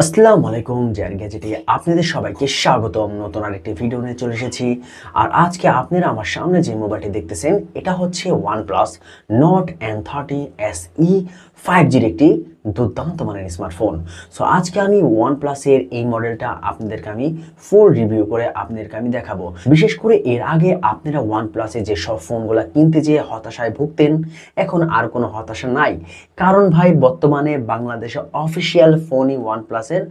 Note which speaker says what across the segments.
Speaker 1: আসসালামু আলাইকুম জেআর গ্যাজেটে আপনাদের সবাইকে স্বাগতম। নতুন আরেকটি ভিডিও নিয়ে চলে এসেছি। আর আজকে আপনারা আমার সামনে যে মোবাইলটি দেখতেছেন এটা হচ্ছে OnePlus Nord N30 SE 5G'র একটি দুর্দান্ত মানের স্মার্টফোন। সো আজকে আমি OnePlus এর এই মডেলটা আপনাদেরকে আমি ফুল রিভিউ করে আপনাদেরকে আমি দেখাবো। বিশেষ করে এর আগে আপনারা OnePlus এর যে সব ফোনগুলো কিনতে যেয়ে হতাশায় ভুগতেন, এখন আর কোনো হতাশা নাই। কারণ ভাই বর্তমানে বাংলাদেশে অফিসিয়াল ফোনই OnePlus এর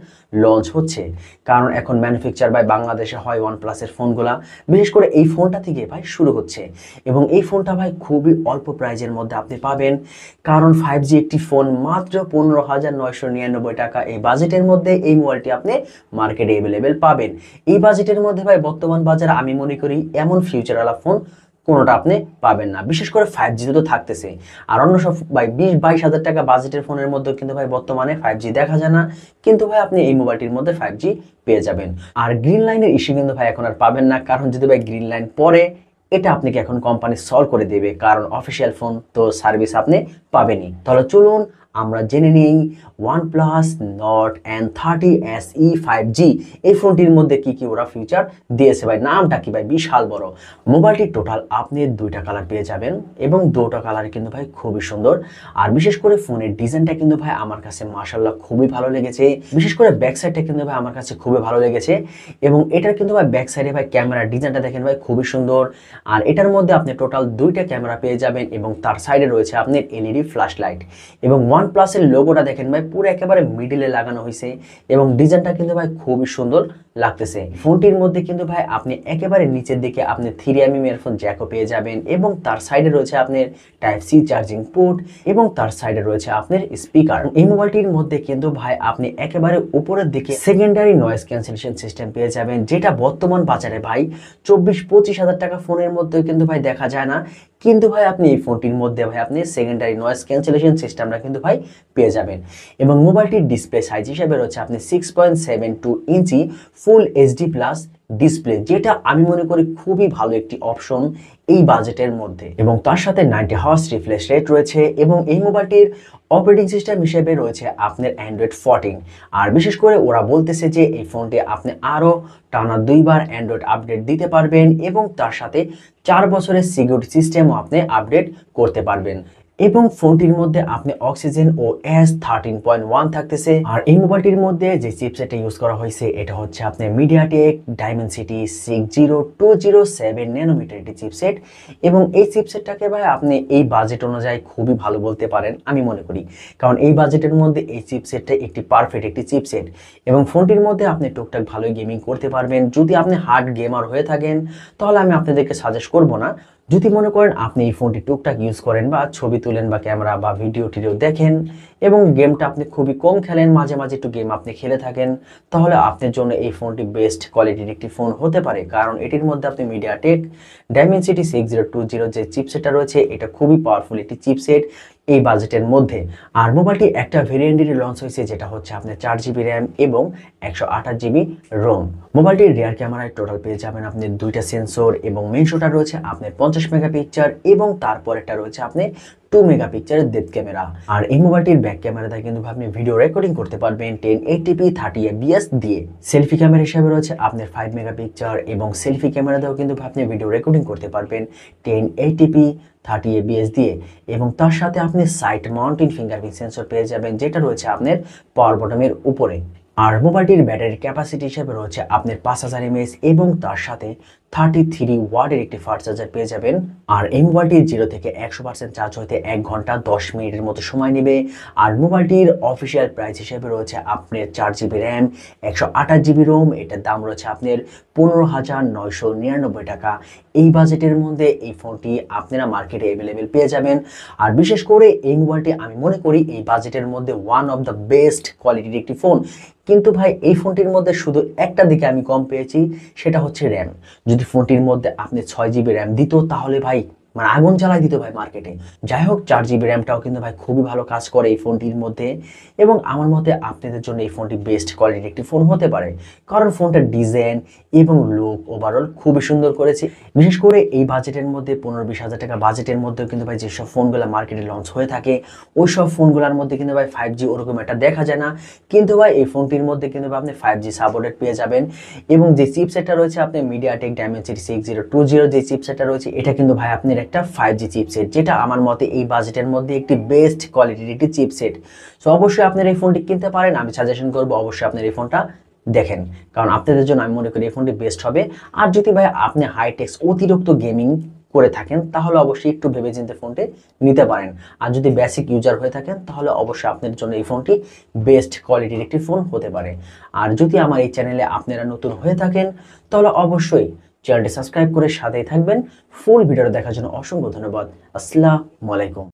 Speaker 1: লঞ্চ হচ্ছে। কারণ এখন ম্যানুফ্যাকচার বাই বাংলাদেশে হয় OnePlus এর ফোনগুলা, বিশেষ করে এই ফোনটা থেকে ভাই শুরু হচ্ছে। এবং এই ফোনটা ভাই খুবই অল্প প্রাইজের মধ্যে আপনি পাবেন। কারণ 5G একটি ফোন মাত্র 15,999 টাকা, এই বাজেটের মধ্যে এই মোবাইলটি আপনি মার্কেটে অ্যাভেলেবেল পাবেন। এই বাজেটের মধ্যে ভাই বর্তমান বাজারে আমি মনে করি এমন ফিউচারওয়ালা ফোন কোনোটা আপনি পাবেন না। বিশেষ করে 5G তো থাকতেছে, আর অন্য সব ভাই 20-22 হাজার টাকা বাজেটের ফোনের মধ্যে কিন্তু ভাই বর্তমানে 5G দেখা যায় না। কিন্তু ভাই আপনি এই মোবাইলটির মধ্যে 5G পেয়ে যাবেন। আর গ্রিন লাইনের ইস্যু কিন্তু ভাই এখন আর পাবেন না, কারণ যদি ভাই গ্রিন লাইন পরে এটা আপনাকে এখন কোম্পানি সলভ করে দেবে, কারণ অফিসিয়াল ফোন তো সার্ভিস আপনি পাবেনই। তাহলে চলুন আমরা জেনে নিই OnePlus Nord N30 SE 5G এই ফোনটির মধ্যে কি কি ওরা ফিচার দিয়েছে। ভাই নামটা কি ভাই বিশাল বড়। মোবাইলটি টোটাল আপনি দুইটা কালার পেয়ে যাবেন এবং দুটো কালার কিন্তু ভাই খুবই সুন্দর। আর বিশেষ করে ফোনের ডিজাইনটা কিন্তু ভাই আমার কাছে মাশাআল্লাহ খুবই ভালো লেগেছে। বিশেষ করে ব্যাক সাইডটা কিন্তু ভাই আমার কাছে খুবই ভালো লেগেছে। এবং এটার কিন্তু ভাই ব্যাক সাইডে ভাই ক্যামেরার ডিজাইনটা দেখেন ভাই খুবই সুন্দর। আর এটার মধ্যে আপনি টোটাল দুইটা ক্যামেরা পেয়ে যাবেন এবং তার সাইডে রয়েছে আপনার এলইডি ফ্ল্যাশ লাইট। এবং OnePlus এর লোগোটা দেখেন ভাই পুরো একেবারে মিডিলে লাগানো হয়েছে এবং ডিজাইনটা কিন্তু ভাই খুবই সুন্দর লাগতেছে। ফোনটির মধ্যে কিন্তু ভাই আপনি একেবারে নিচের দিকে আপনি 3mm ইয়ারফোন জ্যাকও পেয়ে যাবেন এবং তার সাইডে রয়েছে আপনার টাইপ সি চার্জিং পোর্ট এবং তার সাইডে রয়েছে আপনার স্পিকার। এই মোবাইলটির মধ্যে কিন্তু ভাই আপনি একেবারে উপরের দিকে সেকেন্ডারি নয়েজ ক্যান্সেলেশন সিস্টেম পেয়ে যাবেন, যেটা বর্তমান বাজারে ভাই 24-25 হাজার টাকা ফোনের মধ্যে কিন্তু ভাই দেখা যায় না। কিন্তু ভাই আপনি এই ফোনটির মধ্যে ভাই আপনি সেকেন্ডারি নয়েজ ক্যান্সেলেশন সিস্টেমটা কিন্তু ভাই পেয়ে যাবেন। এবং মোবাইলটির ডিসপ্লে সাইজ হিসেবে রয়েছে আপনি 6.72 ইঞ্চি ফুল এইচডি প্লাস ডিসপ্লে, যেটা আমি মনে করি খুবই ভালো একটি অপশন এই বাজেটের মধ্যে। এবং তার সাথে 90 হার্জ রিফ্রেশ রেট রয়েছে এবং এই মোবাইলটির অপারেটিং সিস্টেম হিসেবে রয়েছে আপনার অ্যান্ড্রয়েড 14। আর বিশেষ করে ওরা বলতেছে যে এই ফোনটি আপনি আরও টানা 2বার অ্যান্ড্রয়েড আপডেট দিতে পারবেন এবং তার সাথে 4 বছরের সিকিউরিটি সিস্টেমও আপনি আপডেট করতে পারবেন। এবং ফোনটির মধ্যে আপনি অক্সিজেন ও S13.1 থাকতেছে। আর এই মোবাইলটির মধ্যে যে চিপসেটটা ইউজ করা হয়েছে এটা হচ্ছে আপনার মিডিয়াটেক ডাইমেনসিটি 60207 ন্যানোমিটার একটি চিপসেট। এবং এই চিপসেটটাকে ভাই আপনি এই বাজেট অনুযায়ী খুবই ভালো বলতে পারেন আমি মনে করি, কারণ এই বাজেটের মধ্যে এই চিপসেটটা একটি পারফেক্ট একটি চিপসেট। এবং ফোনটির মধ্যে আপনি টুকটাক ভালোই গেমিং করতে পারবেন। যদি আপনি হার্ড গেমার হয়ে থাকেন তাহলে আমি আপনাদেরকে সাজেস্ট করব না। যদি মনে করেন আপনি এই ফোনটি টুকটাক ইউজ করেন বা ছবি তুলেন বা ক্যামেরা বা ভিডিও টিডিও দেখেন এবং গেমটা আপনি খুবই কম খেলেন, মাঝে মাঝে একটু গেম আপনি খেলে থাকেন, তাহলে আপনার জন্য এই ফোনটি বেস্ট কোয়ালিটির একটি ফোন হতে পারে। কারণ এটির মধ্যে আপনি মিডিয়াটেক ডাইমেনসিটি 6020 যে চিপসেটটা রয়েছে এটা খুবই পাওয়ারফুল একটি চিপসেট এই বাজেটের মধ্যে। আর মোবাইলটি একটা ভেরিয়েন্টের লঞ্চ হয়েছে যেটা হচ্ছে আপনার 4GB র্যাম এবং 128GB রোম। মোবাইলটির রিয়ার ক্যামেরায় টোটাল পেয়ে যাবেন আপনি দুইটা সেন্সর এবং মেইন শোটা রয়েছে আপনার 50 মেগাপিক্সেল এবং তারপরেরটা রয়েছে আপনি 2 মেগাপিক্সেলের ডেপথ ক্যামেরা। আর এই মোবাইলটির ব্যাক ক্যামেরাতে কিন্তু আপনি ভিডিও রেকর্ডিং করতে পারবেন 1080p 30fps দিয়ে। সেলফি ক্যামেরা হিসেবে রয়েছে আপনার 5 মেগাপিক্সেল এবং সেলফি ক্যামেরাতেও কিন্তু আপনি ভিডিও রেকর্ডিং করতে পারবেন 1080p 30fps দিয়ে। এবং তার সাথে আপনি সাইড মাউন্টেন ফিঙ্গারপ্রিন্ট সেন্সর পেয়ে যাবেন, যেটা রয়েছে আপনার পাওয়ার বটমের উপরে। আর মোবাইলটির ব্যাটারি ক্যাপাসিটি হিসেবে রয়েছে আপনার 5000 mAh এবং তার সাথে 33 ওয়াটের একটি ফাস্ট চার্জার পেয়ে যাবেন। আর এই মোবাইলটি 0 থেকে 100% চার্জ হতে 1 ঘন্টা 10 মিনিটের মতো সময় নেবে। আর মোবাইলটির অফিসিয়াল প্রাইস হিসেবে রয়েছে আপনার 4GB র্যাম 128GB রোম, এটার দাম রয়েছে আপনার 15,999 টাকা। এই বাজেটের মধ্যে এই ফোনটি আপনারা মার্কেটে অ্যাভেলেবেল পেয়ে যাবেন। আর বিশেষ করে এই মোবাইলটি আমি মনে করি এই বাজেটের মধ্যে ওয়ান অফ দ্য বেস্ট কোয়ালিটির একটি ফোন। কিন্তু ভাই এই ফোনটির মধ্যে শুধু একটা দিকে আমি কম পেয়েছি, সেটা হচ্ছে র্যাম। যদি ফোনটির মধ্যে আপনি 6GB র্যাম দিত তাহলে ভাই মানে আগুন জ্বালাই দিত ভাই মার্কেটে। যাই হোক 4 GB র্যামটাও কিন্তু ভাই খুবই ভালো কাজ করে এই ফোনটির মধ্যে, এবং আমার মতে আপনাদের জন্য এই ফোনটি বেস্ট কোয়ালিটির একটি ফোন হতে পারে, কারণ ফোনটার ডিজাইন এবং লুক ওভারঅল খুবই সুন্দর করেছে। বিশেষ করে এই বাজেটের মধ্যে 15-20 হাজার টাকা বাজেটের মধ্যেও কিন্তু ভাই যেসব ফোনগুলো মার্কেটে লঞ্চ হয়ে থাকে ওই সব ফোনগুলোর মধ্যে কিন্তু ভাই 5G ওরকম একটা দেখা যায় না, কিন্তু ভাই এই ফোনটির মধ্যে কিন্তু ভাই আপনি 5G সাপোর্টেড পেয়ে যাবেন। এবং যে চিপসেটটা রয়েছে আপনি মিডিয়াটেক ডাইমেনসিটি 6020 যে চিপসেটটা রয়েছে এটা কিন্তু ভাই আপনার একটা 5G চিপসেট, যেটা আমার মতে এই বাজেটের মধ্যে একটি বেস্ট কোয়ালিটির একটি চিপসেট। সো অবশ্যই আপনার এই ফোনটি কিনতে পারেন, আমি সাজেশন করবো অবশ্যই আপনার এই ফোনটা দেখেন, কারণ আপনাদের জন্য আমি মনে করি এই ফোনটি বেস্ট হবে। আর যদি ভাই আপনি হাইটেক্স অতিরিক্ত গেমিং করে থাকেন তাহলে অবশ্যই একটু ভেবেচিন্তে ফোনটি নিতে পারেন। আর যদি বেসিক ইউজার হয়ে থাকেন তাহলে অবশ্যই আপনার জন্য এই ফোনটি বেস্ট কোয়ালিটির একটি ফোন হতে পারে। আর যদি আমার এই চ্যানেলে আপনারা নতুন হয়ে থাকেন তাহলে অবশ্যই চ্যানেলটি সাবস্ক্রাইব করে সাথেই থাকবেন। ফুল ভিডিওটা দেখার জন্য অসংখ্য ধন্যবাদ। আসসালামু আলাইকুম।